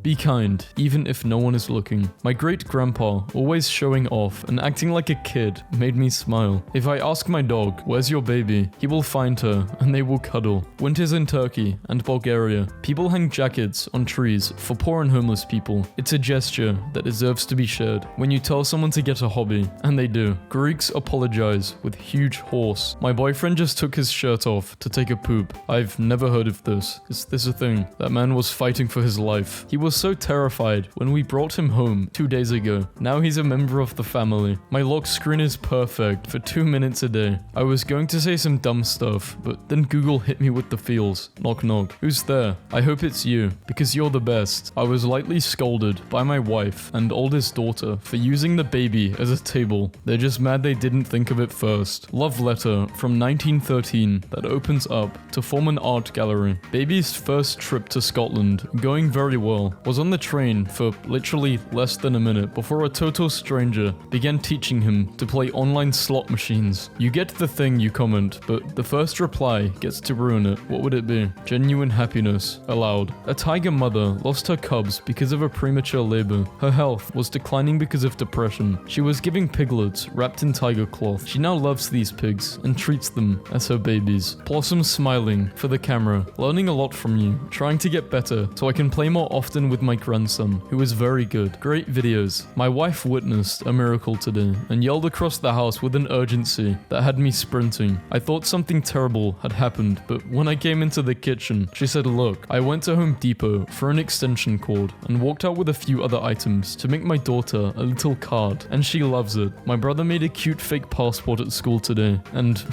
Be kind, even if no one is looking. My great-grandpa, always showing off and acting like a kid, made me smile. If I ask my dog, where's your baby? He will find her, and they will cuddle. Winters in Turkey and Bulgaria. People hang jackets on trees for poor and homeless people. It's a gesture that deserves to be shared. When you tell someone to get a hobby, and they do. Greeks apologize with huge horse. My boyfriend just took his shirt off to take a poop. I've never heard of this. Is this a thing? That man was fighting for his life. He was so terrified when we brought him home 2 days ago. Now he's a member of the family. My lock screen is perfect for 2 minutes a day. I was going to say some dumb stuff, but then Google hit me with the feels. Knock knock. Who's there? I hope it's you, because you're the best. I was lightly scolded by my wife and oldest daughter for using the baby as a table. They're just mad they didn't think of it first. Love letter from 1913 that opens up to form an art gallery. Baby's first trip to Scotland, going very well, was on the train for literally less than a minute before a total stranger began teaching him to play online slot machines. You get the thing you comment, but the first reply gets to ruin it. What would it be? Genuine happiness. Aloud. A tiger mother lost her cubs because of a premature labor. Her health was declining because of depression. She was giving piglets wrapped in tiger cloth. She now loves these pigs and treats them as her babies. Blossom smiling for the camera, learning a lot from you, trying to get better so I can play more often with my grandson, who is very good. Great videos. My wife witnessed a miracle today and yelled across the house with an urgency that had me sprinting. I thought something terrible had happened, but when I came into the kitchen, she said, "Look, I went to Home Depot for an extension cord and walked out with a few other items to make my daughter a little card, and she loves it. My brother made a cute fake passport at school today, and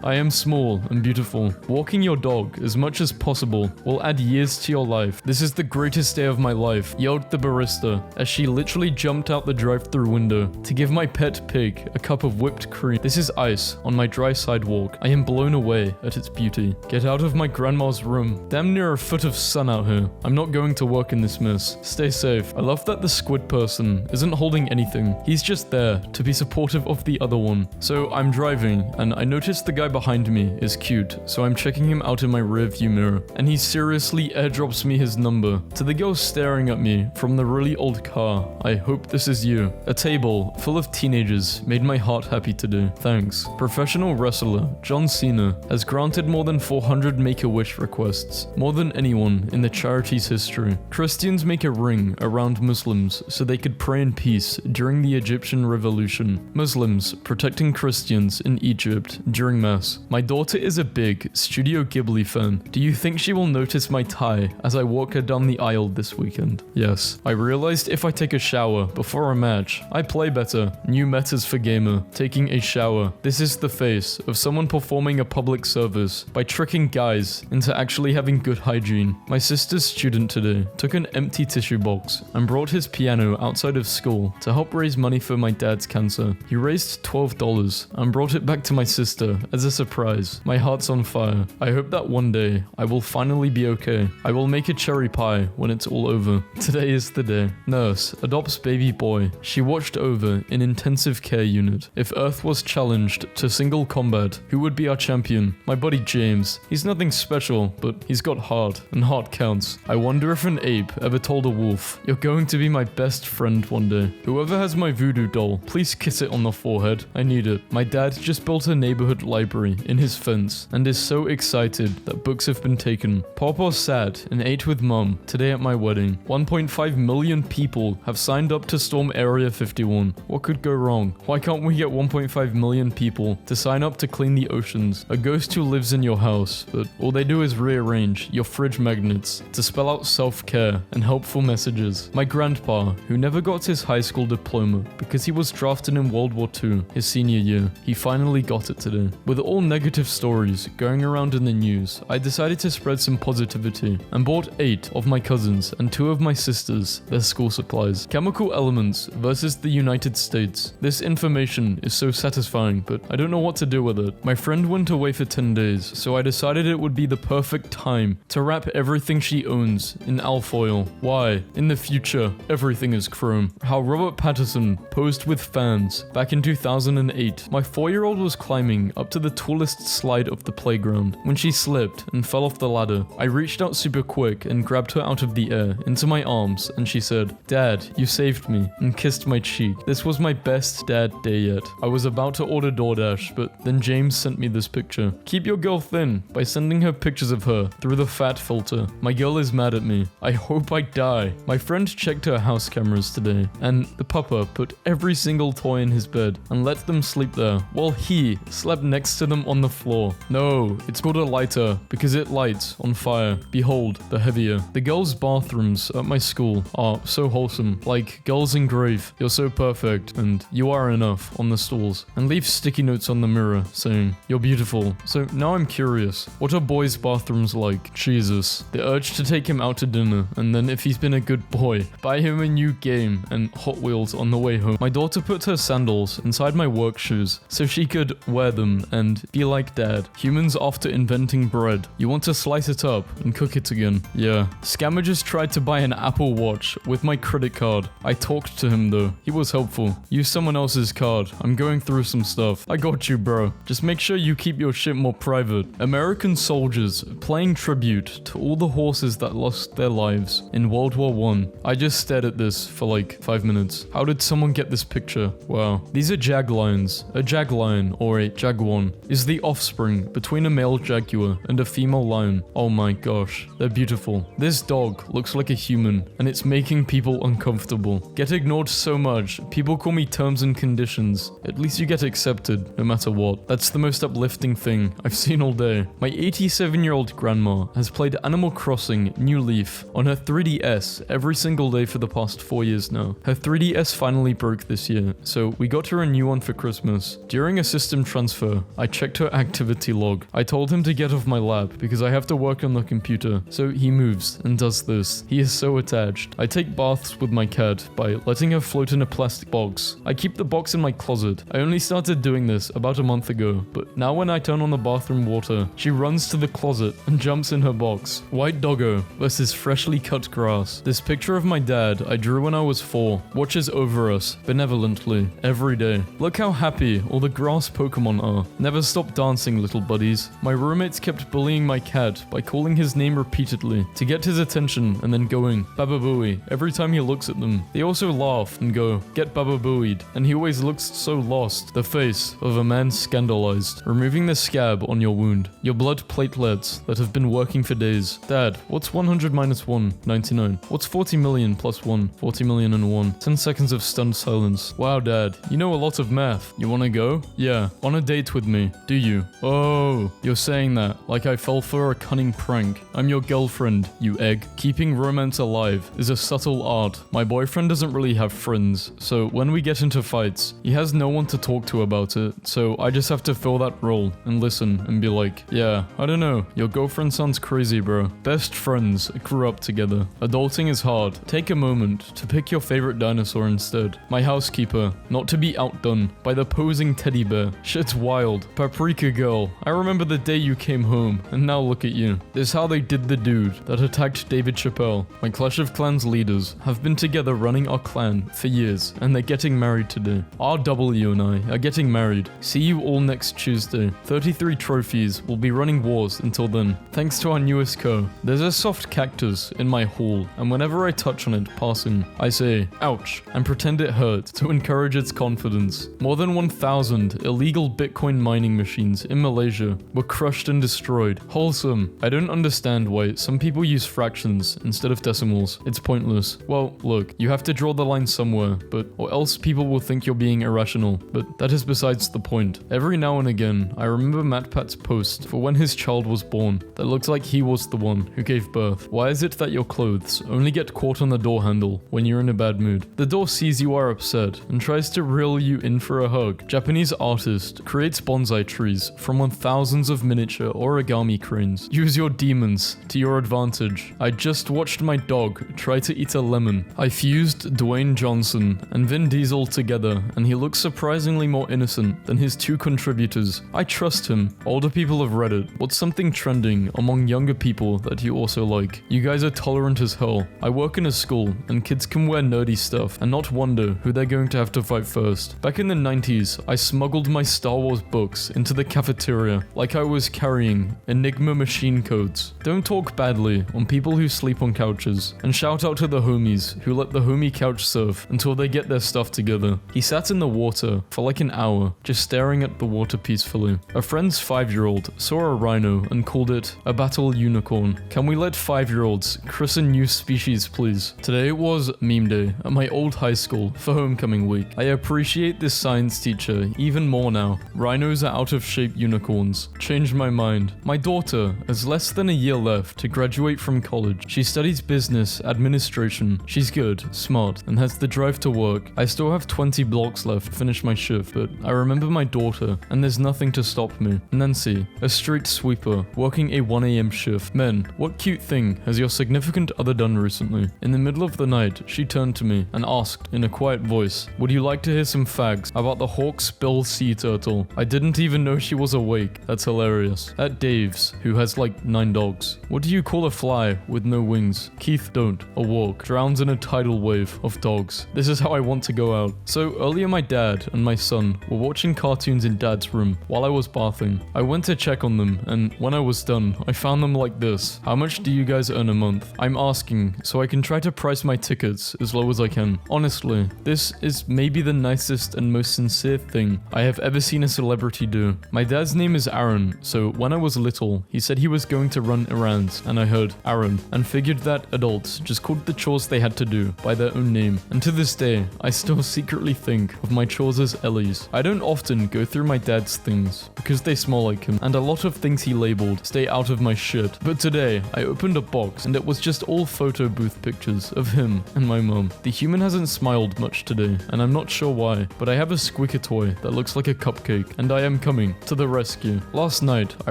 I am small and beautiful. Walking your dog as much as possible will add years to your life. This is the greatest day of my life," yelled the barista as she literally jumped out the drive-thru window to give my pet pig a cup of whipped cream. This is ice on my dry sidewalk. I am blown away at its beauty. Get out of my grandma's room. Damn near a foot of sun out here. I'm not going to work in this mess. Stay safe. I love that the squid person isn't holding anything. He's just there to be supportive of the other one. So I'm driving and I noticed the guy behind me is cute, so I'm checking him out in my rear view mirror, and he seriously airdrops me his number. To the girl staring at me from the really old car, I hope this is you. A table full of teenagers made my heart happy today. Thanks. Professional wrestler John Cena has granted more than 400 Make-A-Wish requests, more than anyone in the charity's history. Christians make a ring around Muslims so they could pray in peace during the Egyptian Revolution. Muslims protecting Christians in Egypt during Mass. My daughter is a big Studio Ghibli fan. Do you think she will notice my tie as I walk her down the aisle this weekend? Yes. I realized if I take a shower before a match, I play better. New metas for gamer. Taking a shower. This is the face of someone performing a public service by tricking guys into actually having good hygiene. My sister's student today took an empty tissue box and brought his piano outside of school to help raise money for my dad's cancer. He raised $12 and brought it back to my sister as a surprise. My heart's on fire. I hope that one day I will finally be okay. I will make a cherry pie when it's all over. Today is the day. Nurse adopts baby boy. She watched over in intensive care unit. If Earth was challenged to single combat, who would be our champion? My buddy James. He's nothing special, but he's got heart, and heart counts. I wonder if an ape ever told a wolf, "You're going to be my best friend one day." Whoever has my voodoo doll, please kiss it on the forehead. I need it. My dad just built a neighborhood library in his fence and is so excited that books have been taken. Papa sat and ate with mom today at my wedding. 1.5 million people have signed up to storm Area 51. What could go wrong? Why can't we get 1.5 million people to sign up to clean the oceans? A ghost who lives in your house, but all they do is rearrange your fridge magnets to spell out self-care and helpful messages. My grandpa, who never got his high school diploma because he was drafted in World War II his senior year, he finally got it today. With all negative stories going around in the news, I decided to spread some positivity and bought 8 of my cousins and 2 of my sisters their school supplies. Chemical elements versus the United States. This information is so satisfying, but I don't know what to do with it. My friend went away for 10 days, so I decided it would be the perfect time to wrap everything she owns in alfoil. Why? In the future, everything is chrome. How Robert Pattinson posed with fans back in 2008. My 4-year-old was climbing up to the tallest slide of the playground when she slipped and fell off the ladder. I reached out super quick and grabbed her out of the air into my arms and she said, "Dad, you saved me," and kissed my cheek. This was my best dad day yet. I was about to order DoorDash, but then James sent me this picture. Keep your girl thin by sending her pictures of her through the fat filter. My girl is mad at me. I hope I die. My friend checked her house cameras today, and the papa put every single toy in his bed and let them sleep there while he slept next to them on the floor. No, it's called a lighter because it lights on fire. Behold, the heavier. The girls' bathrooms at my school are so wholesome. Like, girls engrave, "You're so perfect," and "You are enough" on the stalls, and leave sticky notes on the mirror saying, "You're beautiful." So now I'm curious, what are boys' bathrooms like? Jesus. The urge to take him out to dinner, and then if he's been a good boy, buy him a new game and Hot Wheels on the way home. My daughter put her sandals inside my work shoes so she could wear them and be like dad. Humans after inventing bread. You want to slice it up and cook it again. Yeah. Scammer just tried to buy an Apple Watch with my credit card. I talked to him though. He was helpful. Use someone else's card. I'm going through some stuff. I got you, bro. Just make sure you keep your shit more private. American soldiers playing tribute to all the horses that lost their lives in World War I. I just stared at this for like 5 minutes. How did someone get this picture? Wow. These are jag lions. A jag lion, or a jaguar, is the offspring between a male jaguar and a female lion. Oh my gosh. They're beautiful. This dog looks like a human, and it's making people uncomfortable. Get ignored so much. People call me terms and conditions. At least you get accepted, no matter what. That's the most uplifting thing I've seen all day. My 87-year-old grandma has played Animal Crossing New Leaf on her 3DS every single day for the past 4 years now. Her 3DS finally broke this year, so we got her a new one for Christmas. During a system transfer, I checked her activity log. I told him to get off my lap because I have to work on the computer, so he moves and does this. He is so attached. I take baths with my cat by letting her float in a plastic box. I keep the box in my closet. I only started doing this about a month ago, but now when I turn on the bathroom water, she runs to the closet and jumps in her box. White doggo versus freshly cut grass. This picture of my dad I drew when I was 4 watches over us benevolently every day. Look how happy all the grass Pokemon are. Never stop dancing, little buddies. My roommates kept bullying my cat by calling his name repeatedly to get his attention and then going Baba Booey every time he looks at them. They also laugh and go, "Get Baba Booeyed," and he always looks so lost. The face of a man scandalized. Removing the scab on your wound. Your blood platelets that have been working for days. Dad, what's 100 minus 1? 99. What's 40 million plus 1? 40 million and 1. 10 seconds of stunned silence. Wow, Dad, you know a lot of math. You wanna go? Yeah. On a date with me. Do you? Oh, you're saying that like I fell for a cunning prank. I'm your girlfriend, you egg. Keeping romance alive is a subtle art. My boyfriend doesn't really have friends, so when we get into fights, he has no one to talk to about it, so I just have to fill that role and listen and be like, yeah, I don't know, your girlfriend sounds crazy, bro. Best friends grew up together. Adulting is hard. Take a moment to pick your favorite dinosaur instead. My housekeeper, not to be outdone by the posing teddy bear. Shit's wild. Paprika girl, I remember the day you came home, and now look at you. This is how they did the dude that attacked David Chappelle. My Clash of Clans leaders have been together running our clan for years, and they're getting married today. RW and I are getting married. See you all next Tuesday. 33 trophies. Will be running wars until then. Thanks to our newest co. There's a soft cactus in my hall, and whenever I touch on it passing, I say, ouch, and pretend it hurt to encourage its confidence. More than 1,000 illegal Bitcoin mining machines in Malaysia were crushed and destroyed. Wholesome. I don't understand why some people use fractions instead of decimals. It's pointless. Well, look, you have to draw the line somewhere, or else people will think you're being irrational, but that is besides the point. Every now and again, I remember MatPat's post for when his child was born that looked like he was the one who gave birth. Why is it that your clothes only get caught on the door handle when you're in a bad mood? The door sees you are upset and tries to reel you in for a hug. Japanese artist creates bonsai trees from thousands of miniature origami cranes. Use your demons to your advantage. I just watched my dog try to eat a lemon. I fused Dwayne Johnson and Vin Diesel together, and he looks surprisingly more innocent than his 2 contributors. I trust him. Older people of Reddit, what's something trending among younger people that you also like? You guys are tolerant as hell. I work in a school, and kids can wear nerdy stuff and not wonder who they're going to have to fight first. Back in the 90s, I smuggled my Star Wars books into the cafeteria like I was carrying Enigma machine codes. Don't talk badly on people who sleep on couches. And shout out to the homies who let the homie couch surf until they get their stuff together. He sat in the water for like an hour, just staring at the water peacefully. A friend's 5-year-old saw a rhino and called it a battle unicorn. Can we let 5-year-olds christen new species, please? Today was meme day at my old high school for homecoming week. I appreciate this science teacher even more now. Rhinos are out of shape unicorns. Changed my mind. My daughter has less than a year left to graduate from college. She studies business administration. She's good, smart, and has the drive to work. I still have 20 blocks left to finish my shift, but I remember my daughter, and there's nothing to stop me. Nancy, a street sweeper, working a 1 a.m. shift. Men, what cute thing has your significant other done recently? In the middle of the night, she turned to me and asked in a quiet voice, would you like to hear some fags about the Hawk's bill sea turtle? I didn't even know she was awake. That's hilarious. At Dave's, who has like 9 dogs. What do you call a fly with no wings? Keith don't. A walk. Drowns in a tidal wave of dogs. This is how I want to go out. So earlier my dad and my son were watching cartoons in dad's room while I was bathing. I went to check on them, and when I was done, I found them like this. How much do you guys earn a month? I'm asking so I can try to price my tickets as low as I can. Honestly, this is maybe the nicest and most sincere thing I have ever seen a celebrity do. My dad's name is Aaron, so when I was little, he said he was going to run errands, and I heard Aaron, and figured that adults just called the chores they had to do by their own name. And to this day, I still secretly think of my chores as Ellie's. I don't often go through my dad's things because they smell like him, and a lot of things he labeled stay out of my shit. But today, I opened a box and it was just all photo booth pictures of him and my mom. The human hasn't smiled much today, and I'm not sure why, but I have a squeaker toy that looks like a cupcake, and I am coming to the rescue. Last night, I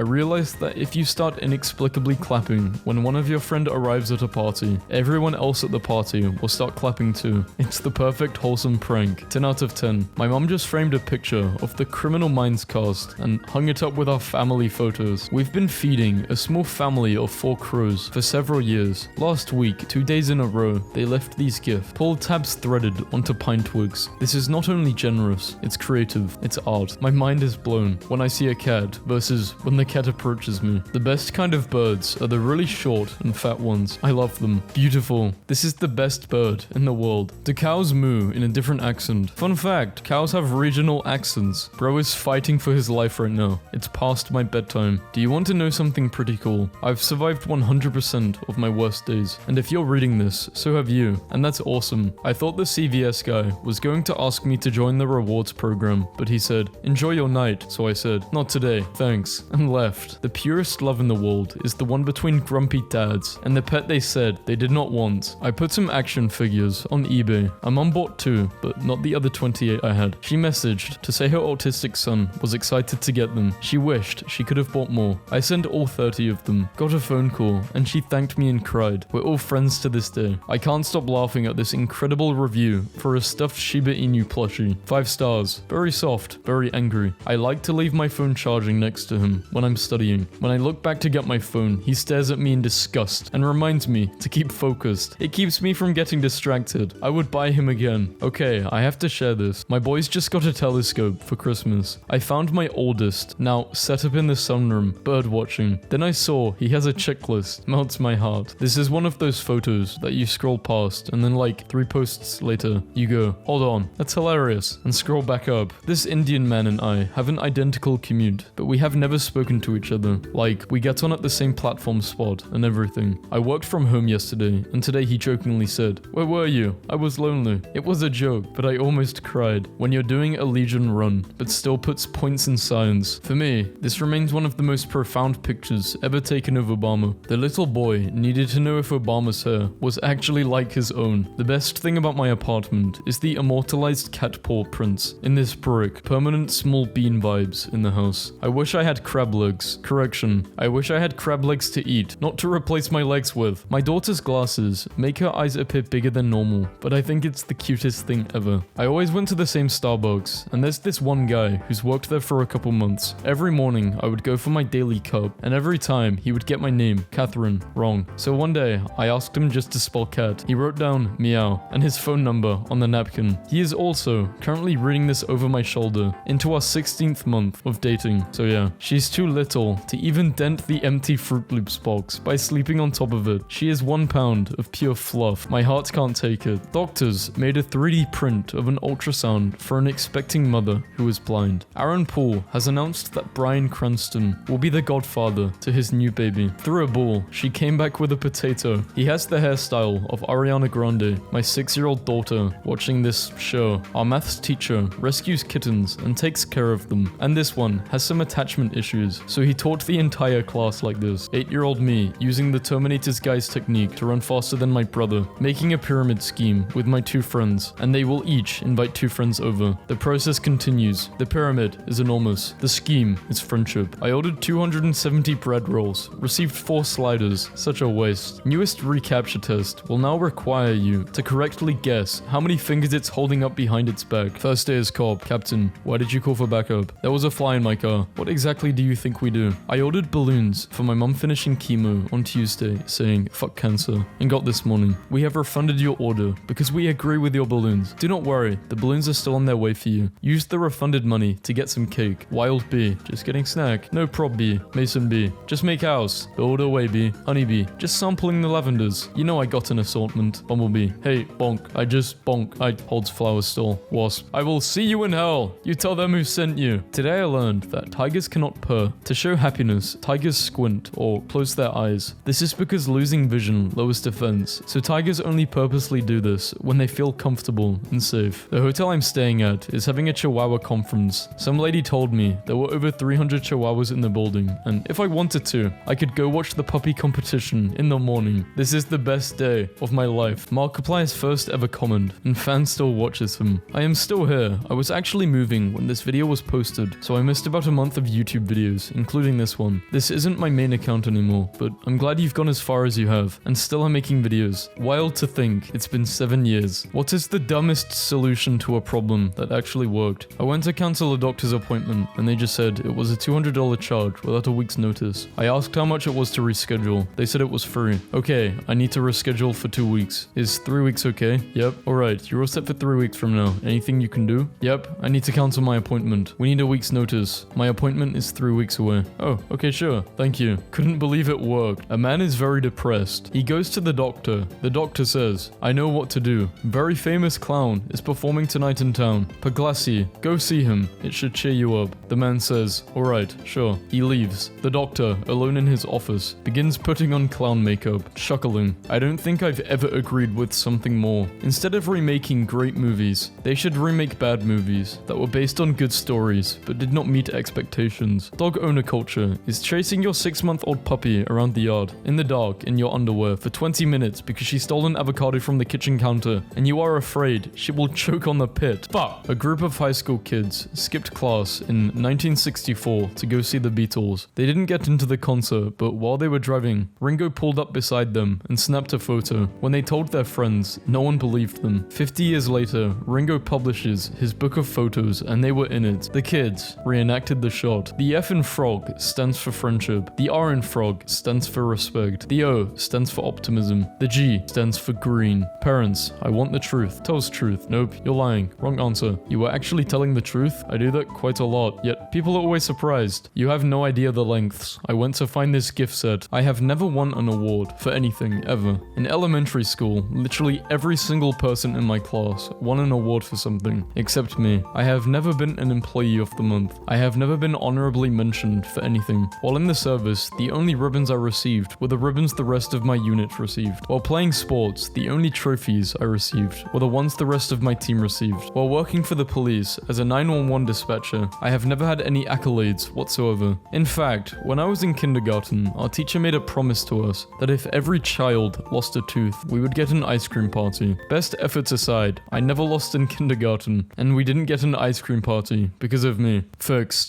realized that if you start inexplicably clapping when one of your friend arrives at a party, everyone else at the party will start clapping too. It's the perfect wholesome prank. 10 out of 10. My mom just framed a picture of the Criminal Minds cast and hung it up with our family photos. We've been feeding a small family of 4 crows for several years. Last week, 2 days in a row, they left these gifts. Pulled tabs threaded onto pine twigs. This is not only generous, it's creative, it's art. My mind is blown when I see a cat versus when the cat approaches me. The best kind of birds are the really short and fat ones. I love them. Beautiful. This is the best bird in the world. Do cows moo in a different accent? Fun fact, cows have regional accents. Bro is fighting for his life right now. It's past my bedtime. Do you want to know something pretty cool? I've survived 100% of my worst days. And if you're reading this, so have you. And that's awesome. I thought the CVS guy was going to ask me to join the rewards program, but he said, enjoy your night. So I said, not today, thanks, and left. The purest love in the world is the one between grumpy dads and the pet they said they did not want. I put some action figures on eBay. My mom bought 2, but not the other 28 I had. She messaged to say her autistic son was excited to get them. She wished she could have bought more. I sent all 30 of them. Got a phone call, and she thanked me and cried. We're all friends to this day. I can't stop laughing at this incredible review for a stuffed Shiba Inu plushie. 5 stars. Very soft, very angry. I like to leave my phone charging next to him when I'm studying. When I look back to get my phone, he stares at me in disgust and reminds me to keep focused. It keeps me from getting distracted. I would buy him again. Okay, I have to share this. My boys just got a telescope for Christmas. I found my oldest, now set up in the sunroom, bird watching. Then I saw he has a checklist. Melts my heart. This is one of those photos that you scroll past and then like 3 posts later, you go, hold on, that's hilarious, and scroll back up. This Indian man and I have an identical commute, but we have never spoken to each other. Like, we get on at the same platform spot and everything. I worked from home yesterday, and today he jokingly said, where were you? I was lonely. It was a joke, but I almost cried. When you're doing a Legion run, but still puts points in science. For me, this remains one of the most profound pictures ever taken of Obama. The little boy needed to know if Obama's hair was actually like his own. The best thing about my apartment is the immortalized cat paw prints in this brick. Permanent small bean vibes in the house. I wish I had crab legs. Correction. I wish I had crab legs to eat, not to replace my legs with. My daughter's glasses make her eyes appear bigger than normal, but I think it's the cutest thing ever. I always went to the same Starbucks, and there's this one guy who's worked there for a couple months. Every morning, I would go for my daily cup, and every time, he would get my name, Catherine, wrong. So one day, I asked him just to spell cat. He wrote down meow and his phone number on the napkin. He is also currently reading this over my shoulder into our 16th month of dating. So yeah, she's too little to even dent the empty Fruit Loops box by sleeping on top of it. She She is 1 pound of pure fluff. My heart can't take it. Doctors made a 3D print of an ultrasound for an expecting mother who is blind. Aaron Paul has announced that Bryan Cranston will be the godfather to his new baby. Through a ball, she came back with a potato. He has the hairstyle of Ariana Grande. My 6-year-old daughter, watching this show, our maths teacher rescues kittens and takes care of them. And this one has some attachment issues, so he taught the entire class like this. 8-year-old me using the Terminator's guys technique to run faster than my brother, making a pyramid scheme with my 2 friends, and they will each invite 2 friends over. The process continues. The pyramid is enormous. The scheme is friendship. I ordered 270 bread rolls, received 4 sliders. Such a waste. Newest recapture test will now require you to correctly guess how many fingers it's holding up behind its back. First day as cop. Captain, why did you call for backup? There was a fly in my car. What exactly do you think we do? I ordered balloons for my mum finishing chemo on Tuesday, saying fuck cancer, and got this morning. We have refunded your order because we agree with your balloons. Do not worry, the balloons are still on their way for you. Use the refunded money to get some cake. Wild B, just getting snack. No prob B. Mason B, just make house. Build away B. Honey B, just sampling the lavenders. You know I got an assortment. Bumblebee, hey bonk. I just bonk. I holds flower stall. Wasp, I will see you in hell. You tell them who sent you. Today I learned that tigers cannot purr. To show happiness, tigers squint or close their eyes. This is because losing vision lowers defense, so tigers only purposely do this when they feel comfortable and safe. The hotel I'm staying at is having a Chihuahua conference. Some lady told me there were over 300 Chihuahuas in the building, and if I wanted to, I could go watch the puppy competition in the morning. This is the best day of my life. Markiplier's first ever comment, and fan still watches him. I am still here. I was actually moving when this video was posted, so I missed about a month of YouTube videos, including this one. This isn't my main account anymore, but I'm glad you've gone as far as you have, and still are making videos. Wild to think, it's been 7 years. What is the dumbest solution to a problem that actually worked? I went to cancel a doctor's appointment, and they just said it was a $200 charge without a week's notice. I asked how much it was to reschedule. They said it was free. Okay, I need to reschedule for 2 weeks. Is 3 weeks okay? Yep. Alright, you're all set for 3 weeks from now. Anything you can do? Yep, I need to cancel my appointment. We need a week's notice. My appointment is 3 weeks away. Oh, okay, sure. Thank you. Couldn't believe it worked. A man is very depressed. He goes to the doctor. The doctor says, I know what to do. Very famous clown is performing tonight in town. Paglassi, go see him. It should cheer you up. The man says, alright, sure. He leaves. The doctor, alone in his office, begins putting on clown makeup, chuckling. I don't think I've ever agreed with something more. Instead of remaking great movies, they should remake bad movies that were based on good stories but did not meet expectations. Dog owner culture is chasing your 6-month-old puppy around the yard in the dark in your underwear for 20 minutes because she stole an avocado from the kitchen counter and you are afraid she will choke on the pit. But a group of high school kids skipped class in 1964 to go see the Beatles. They didn't get into the concert, but while they were driving, Ringo pulled up beside them and snapped a photo. When they told their friends, no one believed them. 50 years later, Ringo publishes his book of photos and they were in it. The kids reenacted the shot. The F in frog stands for friendship. The R in frog stands for respect. The O stands for optimism. The G stands for green. Parents, I want the truth. Tells truth. Nope, you're lying. Wrong answer. You were actually telling the truth? I do that quite a lot, yet people are always surprised. You have no idea the lengths. I went to find this gift set. I have never won an award for anything, ever. In elementary school, literally every single person in my class won an award for something, except me. I have never been an employee of the month. I have never been honorably mentioned for anything. While in the service, the only ribbons I received were the ribbons the rest of my unit received. While playing sports, the only trophies I received were the ones the rest of my team received. While working for the police as a 911 dispatcher, I have never had any accolades whatsoever. In fact, when I was in kindergarten, our teacher made a promise to us that if every child lost a tooth, we would get an ice cream party. Best efforts aside, I never lost in kindergarten, and we didn't get an ice cream party because of me. Fixed.